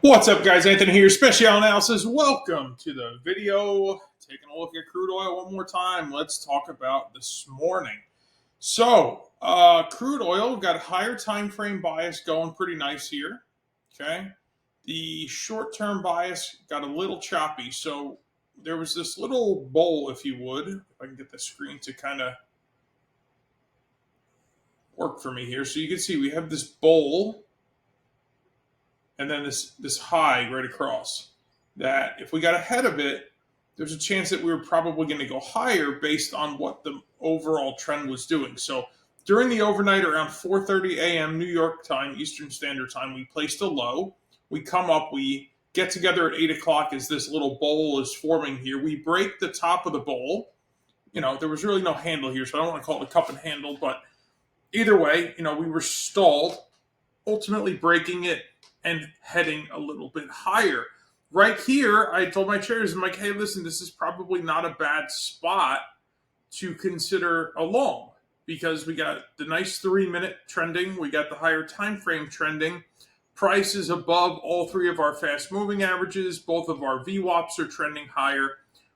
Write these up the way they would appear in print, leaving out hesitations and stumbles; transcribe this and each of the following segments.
What's up, guys? Anthony here, Special Analysis. Welcome to the video. Taking a look at crude oil one more time. Let's talk about this morning. Crude oil got a higher time frame bias going pretty nice here. Okay. The short-term bias got a little choppy. So there was this little bowl, if you would. If I can get the screen to kind of work for me here. So you can see we have this bowl and then this high right across, that if we got ahead of it, there's a chance that we were probably going to go higher based on what the overall trend was doing. So during the overnight around 4:30 a.m. New York time, Eastern Standard Time, we placed a low. We come up, we get together at 8 o'clock as this little bowl is forming here. We break the top of the bowl. There was really no handle here, so I don't want to call it a cup and handle, but either way, we were stalled, ultimately breaking it and heading a little bit higher. Right here, I told my traders, I'm like, hey, listen, this is probably not a bad spot to consider a long, because we got the nice 3-minute trending, we got the higher time frame trending, price is above all three of our fast moving averages, both of our VWAPs are trending higher.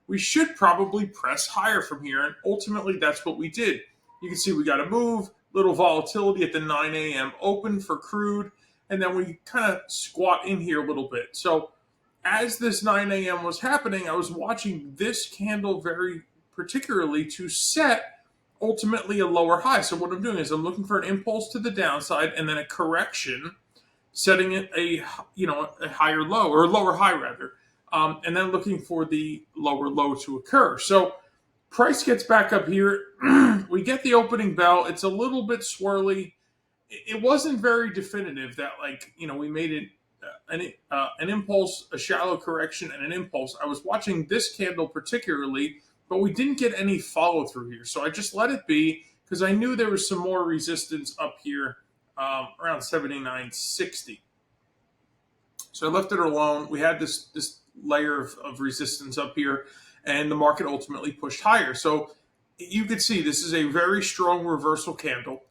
We should probably press higher from here, and ultimately that's what we did. You can see we got a move, little volatility at the 9 a.m. open for crude, and then we kind of squat in here a little bit. So as this 9 a.m. was happening, I was watching this candle very particularly to set ultimately a lower high. So what I'm doing is I'm looking for an impulse to the downside and then a correction, setting it a higher low, or a lower high rather, and then looking for the lower low to occur. So price gets back up here. We get the opening bell. It's a little bit swirly. It wasn't very definitive that, we made it an impulse, a shallow correction, and an impulse. I was watching this candle particularly, but we didn't get any follow through here. So I just let it be, because I knew there was some more resistance up here around 79.60. So I left it alone. We had this layer of resistance up here, and the market ultimately pushed higher. So you could see this is a very strong reversal candle.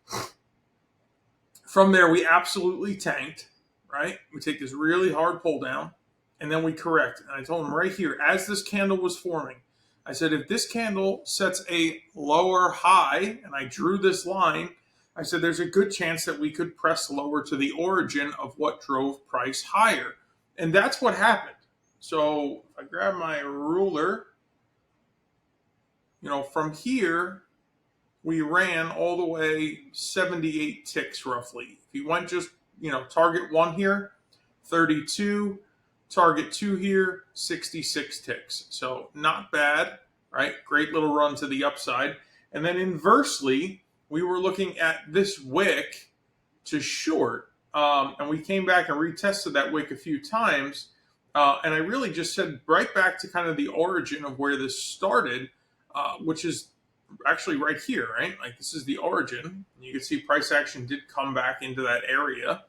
From there, we absolutely tanked, right? We take this really hard pull down, and then we correct. And I told him right here, as this candle was forming, I said, if this candle sets a lower high, and I drew this line, I said, there's a good chance that we could press lower to the origin of what drove price higher. And that's what happened. So if I grab my ruler, from here, we ran all the way 78 ticks roughly. If you went just, target 1 here, 32, target 2 here, 66 ticks. So not bad, right? Great little run to the upside. And then inversely, we were looking at this wick to short, and we came back and retested that wick a few times. And I really just said right back to kind of the origin of where this started, which is actually right here, right? Like, this is the origin. You can see price action did come back into that area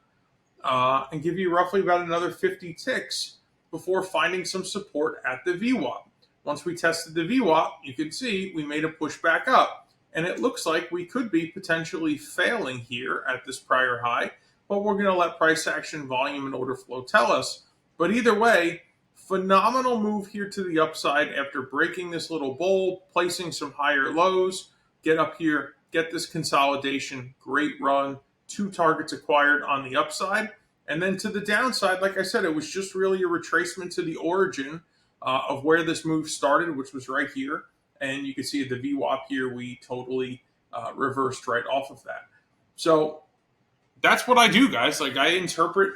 and give you roughly about another 50 ticks before finding some support at the VWAP. Once we tested the VWAP, you can see we made a push back up, and it looks like we could be potentially failing here at this prior high, but we're going to let price action, volume, and order flow tell us. But either way, phenomenal move here to the upside after breaking this little bowl, placing some higher lows, get up here, get this consolidation, great run, 2 targets acquired on the upside. And then to the downside, like I said, it was just really a retracement to the origin of where this move started, which was right here. And you can see at the VWAP here, we totally reversed right off of that. So that's what I do, guys. Like, I interpret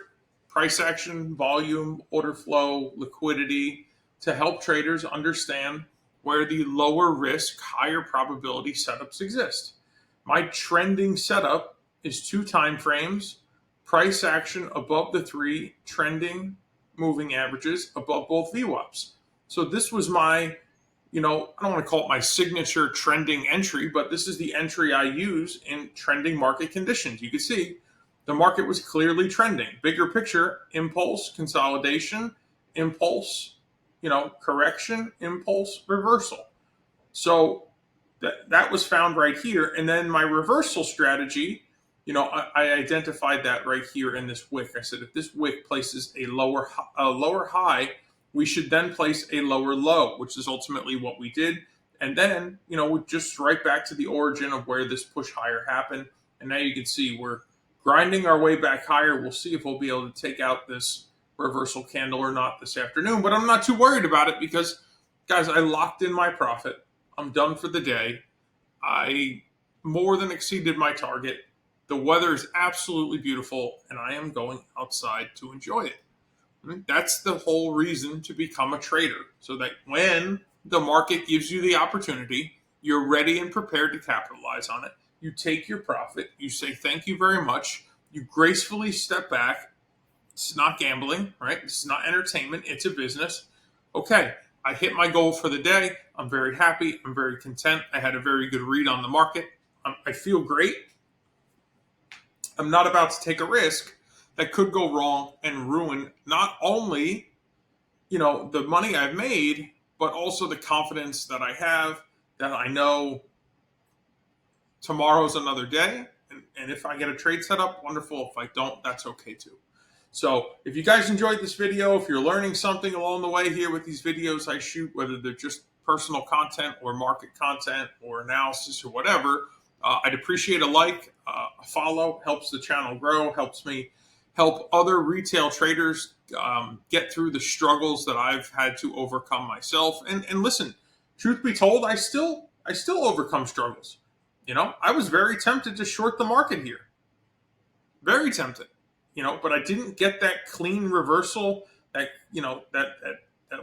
price action, volume, order flow, liquidity to help traders understand where the lower risk, higher probability setups exist. My trending setup is 2 time frames, price action above the 3 trending moving averages above both VWAPs. So this was my, I don't want to call it my signature trending entry, but this is the entry I use in trending market conditions. You can see the market was clearly trending. Bigger picture, impulse, consolidation, impulse, correction, impulse, reversal. So that was found right here. And then my reversal strategy I identified that right here in this wick. I said if this wick places a lower high, we should then place a lower low, which is ultimately what we did. And then, we're just right back to the origin of where this push higher happened. And now you can see we're grinding our way back higher. We'll see if we'll be able to take out this reversal candle or not this afternoon. But I'm not too worried about it because, guys, I locked in my profit. I'm done for the day. I more than exceeded my target. The weather is absolutely beautiful, and I am going outside to enjoy it. That's the whole reason to become a trader, so that when the market gives you the opportunity, you're ready and prepared to capitalize on it. You take your profit, you say thank you very much, you gracefully step back. It's not gambling, right? It's not entertainment, it's a business. Okay, I hit my goal for the day. I'm very happy. I'm very content. I had a very good read on the market. I feel great. I'm not about to take a risk that could go wrong and ruin not only, the money I've made, but also the confidence that I have that I know tomorrow's another day. And if I get a trade set up, wonderful. If I don't, that's okay too. So if you guys enjoyed this video, if you're learning something along the way here with these videos I shoot, whether they're just personal content or market content or analysis or whatever, I'd appreciate a like, a follow, helps the channel grow, helps me help other retail traders get through the struggles that I've had to overcome myself. And listen, truth be told, I still overcome struggles. I was very tempted to short the market here. Very tempted. But I didn't get that clean reversal, that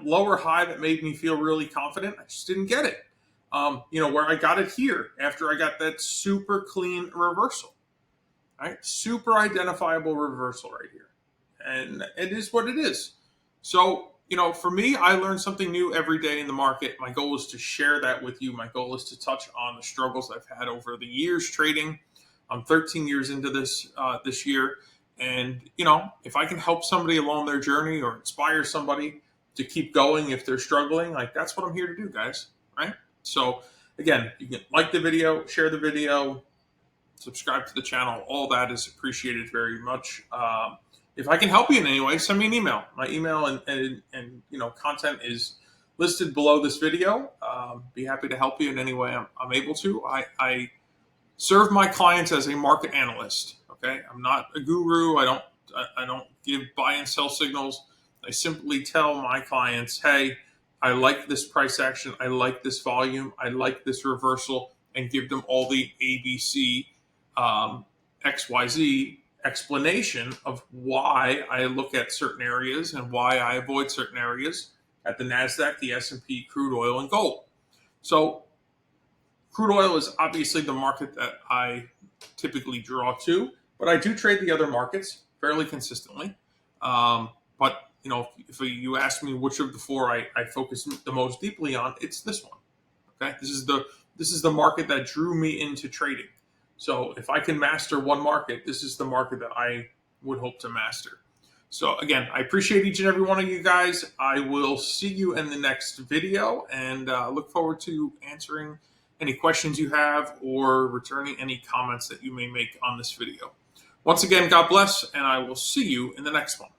lower high that made me feel really confident. I just didn't get it. Where I got it here after I got that super clean reversal, right? Super identifiable reversal right here. And it is what it is. So, for me, I learn something new every day in the market. My goal is to share that with you. My goal is to touch on the struggles I've had over the years trading. I'm 13 years into this year. And, if I can help somebody along their journey or inspire somebody to keep going if they're struggling, that's what I'm here to do, guys, right? So, again, you can like the video, share the video, subscribe to the channel. All that is appreciated very much. If I can help you in any way, send me an email. My email and content is listed below this video. Be happy to help you in any way I'm able to. I serve my clients as a market analyst. Okay, I'm not a guru. I don't give buy and sell signals. I simply tell my clients, hey, I like this price action. I like this volume. I like this reversal, and give them all the ABC, XYZ explanation of why I look at certain areas and why I avoid certain areas at the NASDAQ, the S&P, crude oil, and gold. So crude oil is obviously the market that I typically draw to, but I do trade the other markets fairly consistently. But if you ask me which of the four I focus the most deeply on, it's this one. Okay, this is the market that drew me into trading. So if I can master one market, this is the market that I would hope to master. So again, I appreciate each and every one of you guys. I will see you in the next video, and look forward to answering any questions you have or returning any comments that you may make on this video. Once again, God bless, and I will see you in the next one.